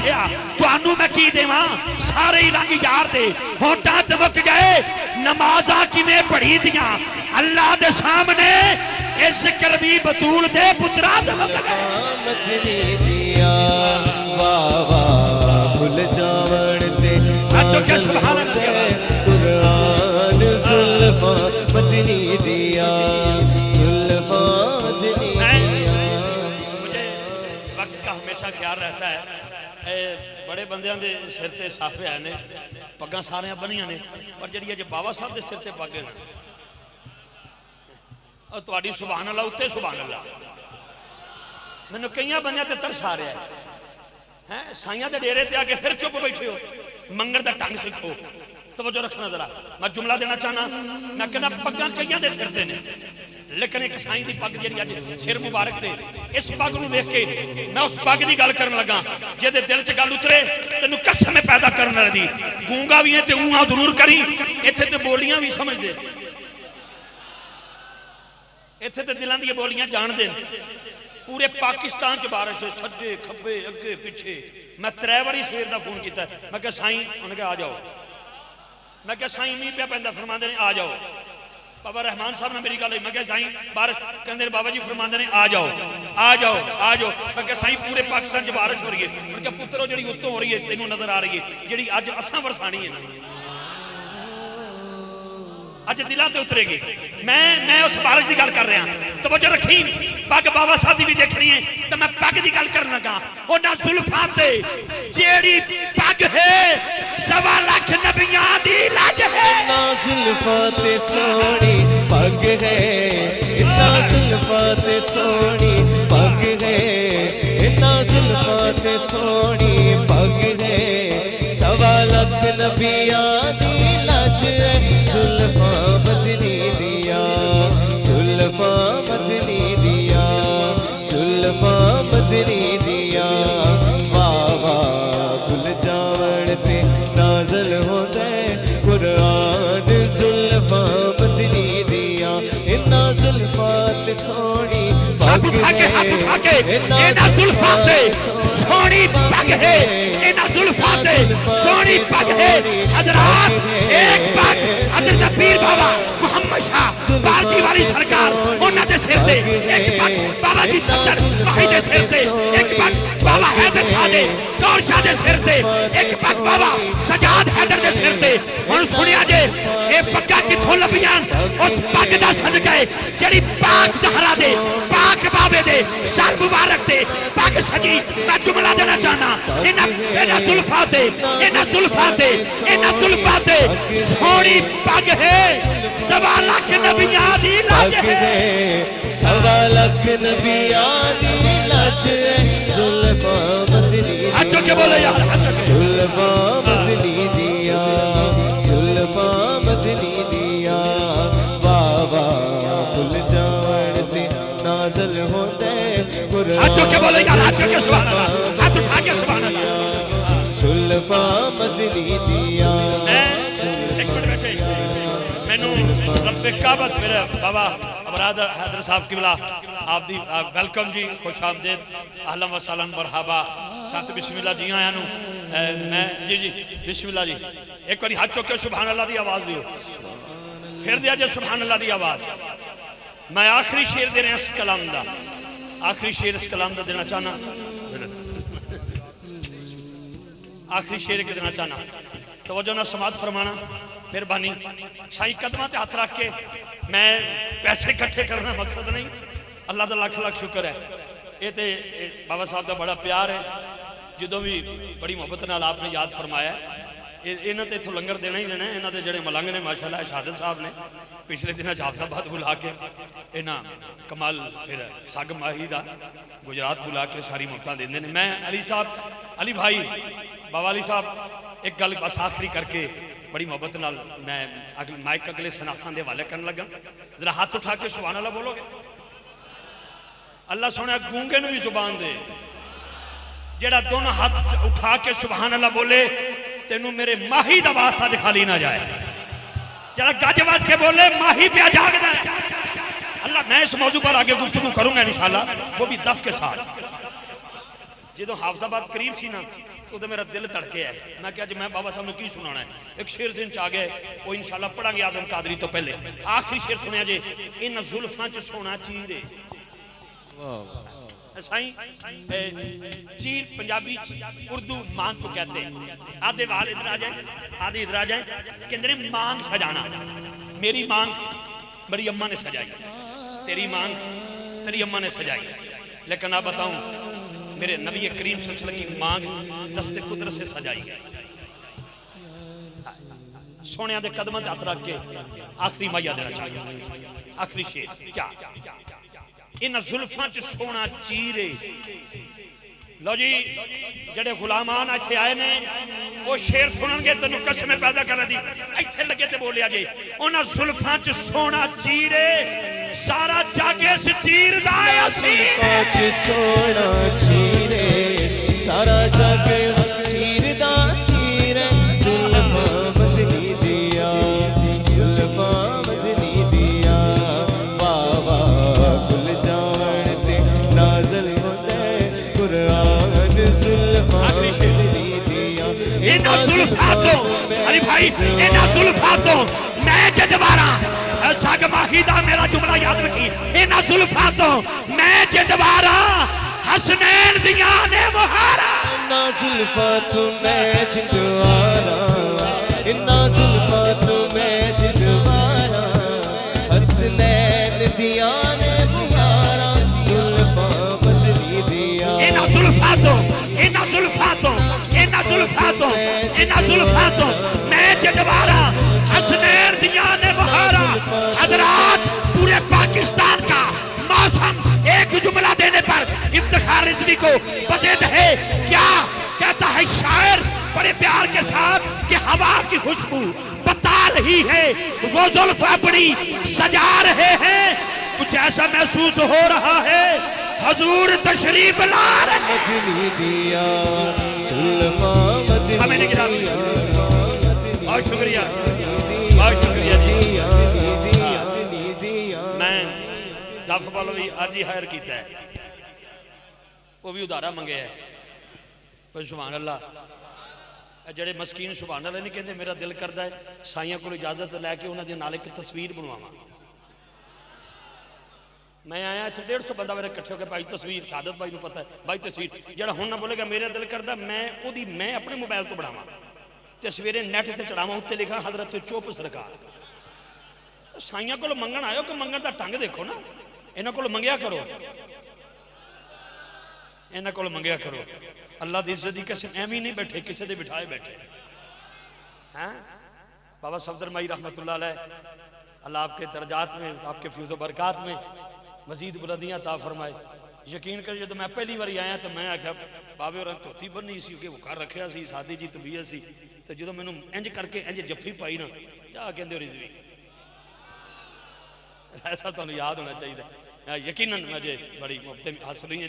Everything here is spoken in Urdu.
آکھیا تانوں میں کی دیواں سارے ہی رنگ یار دے ہوٹاں تے مک گئے نمازاں کیویں پڑھی دیاں اللہ دے سامنے اے ذکر بھی بطول دے پترا تے مک گئے مدنی دیا واہ واہ بھول جاون تے اچھو کیا سبحان اللہ قرآن زلفاں مدنی دیا زلفاں مدنی دیا مجھے وقت کا ہمیشہ خیال رہتا ہے بڑے بندیاں دے سر تے صافے آئے نے پگاں سارے بنیاں نے پر جڑی اج بابا صاحب دے سر تے پگ ہے اور تہاڈی سبحان اللہ اتے سبحان اللہ مینوں کئیاں بندیاں تے ترس آ رہا ہے سائیاں دے ڈیرے تے آ کے پھر چپ بیٹھے ہو منگن دا ٹنگ سکھو توجہ رکھنا ذرا میں جملہ دینا چاہنا میں کہنا پگاں کئیاں دے سر تے نے لیکن ایک سائیں دی پگ جڑی اج سر مبارک تے اس پگ نوں ویکھ کے میں اس پگ دی گل کرن لگا جے دے دل چ گل اترے تینوں قسم پیدا کرن والی دی گونگا وی ہے تے اوناں ضرور کری ایتھے تے بولیاں وی سمجھ دے ایتھے تے دلاں دی بولیاں جان دے پورے پاکستان چ بارش ہے سجے کھبے اگے پیچھے میں 3 واری سویر دا فون کیتا میں کہ سائیں انہاں کہ آ جاؤ میں کہ سائیں می پیا پیندا فرماندے نے آ جاؤ بابا رحمان صاحب نے میری گل ہوئی میں کہ سائیں بارش کہندے بابا جی فرماندے نے آ جاؤ آ جاؤ آ جاؤ میں کہ سائیں پورے پاکستان چ بارش ہو رہی ہے میں کہ پترو جڑی اتوں ہو رہی ہے تینوں نظر آ رہی ہے جڑی اج اساں ورسانی ہے اج دلاں تے اترے گی میں اس بارش دی گل کر رہا ہوں توجہ رکھی پگ بابا صاحب دی بھی دیکھنی ہے تو میں پگ دی گل کرن لگا انہاں زلفاں تے جیڑی پگ ہے 1.25 لاکھ نبیاں دی لج ہے نا زلفاں تے سونی پگ ہے نا زلفاں تے سونی پگ ہے نا زلفاں تے سونی پگ ہے 1.25 لاکھ نبیاں دی لج ہے زلفاں مدنی دیا زلفاں مدنی دیا زلفاں مدنی دیا واہ واہ بھول جاون تے نازل ہوندا ہے قرآن زلفاں مدنی دیا انہاں زلفاں تے سونی ہاتھ اٹھا کے اینا زلفاں تے سونی پگ ہے اینا زلفاں تے سونی پگ ہے حضرات ایک پگ حضرت پیر بابا محمد شاہ باردی والی سرکار انہاں دے سر تے ایک پگ بابا جی صدر بھائی دے سر تے ایک پگ بابا حیدر شاہ دے دور شاہ دے سر تے ایک پگ بابا سجاد حیدر دے سر تے ہن سنیا جے اے پگاں کتھوں لبیاں اس پگ دا صدقہ ہے جڑی پاک زہرا دے پاک بابے دے سر مبارک دے پگ سجی میں جملہ دینا چاہنا انہاں زلفاں تے انہاں زلفاں تے انہاں زلفاں تے سونی پگ ہے 1.25 لاکھ نبیاں دی لج ہے 1.25 لاکھ نبیاں دی لج ہے زلفاں مدنی ہاتھوں کے بولے یار زلفاں مدنی دیا زلفاں مدنی دیا واہ واہ بھول جاون تے نازل ہوندا ہے قرآن ہاتھوں کے بولے یار ہاتھوں کے سبحان اللہ ہاتھ اٹھا کے سبحان اللہ زلفاں مدنی دیا ایک منٹ بیٹھے مینوں رب کعبت میرے بابا برادر حیدر صاحب کی بلا آپ دی ویلکم جی خوش آمدید اہلا و سہلا مرحبا ساتھ بسم اللہ جی آیا نو میں جی بسم اللہ جی ایک باری ہاتھ چوکے سبحان اللہ دی آواز دیو پھر دیا جے سبحان اللہ دی آواز میں آخری شیر دے رہے ہیں اس کلام دا آخری شیر اس کلام دا دینا چاہنا آخری شیر کے دینا چاہنا توجہ نہ سماعت فرمانا مہربانی شاہی قدمہ تے ہاتھ رکھ کے میں پیسے کٹھے کرنا مقصد نہیں اللہ دا لاکھ لاکھ شکر ہے یہ تے بابا صاحب دا بڑا پیار ہے جدوں بھی بڑی محبت نال آپ نے یاد فرمایا ہے انہاں تے اتھوں لنگر دینا ہی دینا ہے انہاں دے جڑے ملنگ نے ماشاءاللہ شہادت صاحب نے پچھلے دنوں حافظ آباد بلا کے انہاں کمال پھر ساگ ماہی دا گجرات بلا کے ساری محبتاں دیندے نے میں علی صاحب علی بھائی بابا علی صاحب ایک گل بس آخری کر کے بڑی محبت نال میں مائک اگلے شناختاں دے حوالے کرن لگا ذرا ہاتھ اٹھا کے سبحان اللہ بولو گے اللہ سونا گونگے نو بھی زبان دے جڑا دونوں ہاتھ اٹھا کے سبحان اللہ بولے تینوں میرے ماہی دا واسطہ دکھا لی نہ جائے جڑا گج وج کے بولے ماہی پہ جاگ دے اللہ میں اس موضوع پر آگے گفتگو کروں گا انشاءاللہ وہ بھی دف کے ساتھ جدو حافظ قریب سی نا تو میرا دل تڑکے ہے. میں کہا جی میں بابا صاحب نے کی سنانا ہے. ایک شعر ذہن چ آ گیا وہ انشاءاللہ پڑھا گے اعظم قادری تو پہلے. آخری شعر سنیا جی ان زلفاں چ سونا چیرے. سائیں چیر پنجابی اردو مانگ کو کہتے ہیں. آدھے وال ادھر آ جائیں آدھے ادھر آ جائیں کہ اندر مانگ سجانا. میری مانگ میری اماں نے سجائی, تیری مانگ تیری اماں نے سجائی. لیکن آپ بتاؤں میرے نبی کریم صلی اللہ علیہ وسلم کی مانگ دست قدرت سے سجائی گئی. سونے دے قدموں ہاتھ رکھ کے آخری مائیہ دینا چاہیے. آخری شعر کیا ان زلفاں چ سونا چیرے. لو جی جڑے غلامان ایتھے آئے نے وہ شعر سنن گے تینوں قسمیں پیدا کر دی. ایتھے لگے تے بولیا جی ان زلفاں چ سونا چیرے سارا جگ اس چیر دا اسی. پاچ سونا چیرے سارا جگ چیر دا سیر. زلفاں مدنی دیا زلفاں مدنی دیا بابا کل جان تے نازل ہوندے قرآن. زلفاں مدنی دیا انہاں زلفاتوں علی بھائی انہاں زلفاتوں میں جدوارا ساگ ماہی دا میرا جملہ یاد رکھی. انہاں زلفاتوں میں جدوارا حسنین دیاں نے مہارا. انہاں زلفاتوں میں جدوارا انہاں زلفاتوں میں جدوارا حسنین دیاں نے مہارا. زلفاں مدنی دیا انہاں زلفاتوں انہاں زلفاتوں انہاں زلفاتوں انہاں زلفاتوں میں جدوارا حسنین دیاں نے مہارا. حضرات پورے پاکستان کا موسم ایک جملہ دینے پر افتخار رضوی کو پسند ہے. کیا کہتا ہے شاعر بڑے پیار کے ساتھ کہ ہوا کی خوشبو بتا رہی ہے وہ زلف اپنی سجا رہے ہیں. کچھ ایسا محسوس ہو رہا ہے حضور تشریف لا رہے ہیں. مدنی دیا زلفاں مدنی دیا بہت شکریہ بہت شکریہ جی. میں دف والوں بھی آج ہی ہائر کیتا ہے وہ بھی ادارہ منگے ہے. پر سبحان اللہ جڑے مسکین سبحان اللہ نہیں کہتے میرا دل کرتا ہے سائیاں کو اجازت لے کے انہوں نے نال ایک تصویر بنواواں. میں آیا اتنے 150 بندہ میرے کٹھے ہو کے بھائی تصویر شہادت بھائی نو پتہ ہے بھائی تصویر جڑا ہن نہ بولے گا میرا دل کرتا میں اپنے موبائل تو بناواں تصویریں نیٹ تے چڑھاواں اتنے لکھا حضرت چوپ سرکار. سائیاں کو منگن آئے ہو کہ منگن دا ٹنگ دیکھو نا. انہاں کو منگیا کرو انہاں کو منگیا کرو. اللہ دی عزت دی قسم ایویں نہیں بیٹھے کسی دے بٹھائے بیٹھے. ہاں بابا صفدر مائی رحمت اللہ علیہ اللہ آپ کے درجات میں آپ کے فیض و برکات میں مزید بلندیاں عطا فرمائے. یقین کر جب میں پہلی باری آیا تو میں آخیا بابے اور دھوتی بننی سی کہ وہ کر رکھیا سی سادی جی طبیعت سی تو جدو مینوں انج کر کے انج جفی پائی نا جا کہندے ہو رضوی ایسا تو یاد ہونا چاہیے. یقیناً مجھے بڑی محبت حاصل ہوئی ہے جی.